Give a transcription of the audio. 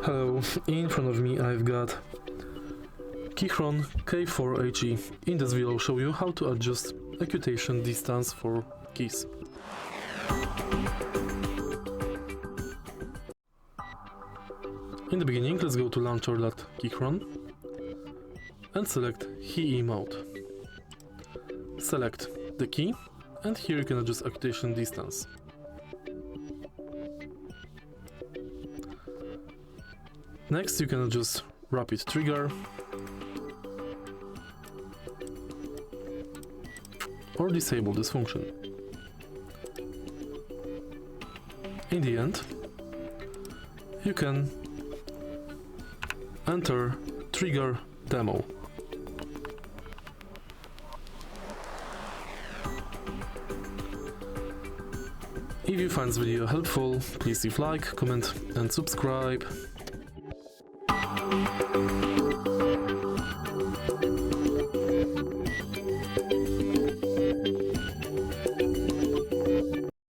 Hello, in front of me I've got KEYCHRON K4 HE. In this video I'll show you how to adjust actuation distance for keys. In the beginning, let's go to Launcher.KEYCHRON and select HE mode. Select the key and here you can adjust actuation distance. Next you can adjust rapid trigger or disable this function. In the end, you can enter trigger demo. If you find this video helpful, please leave like, comment and subscribe.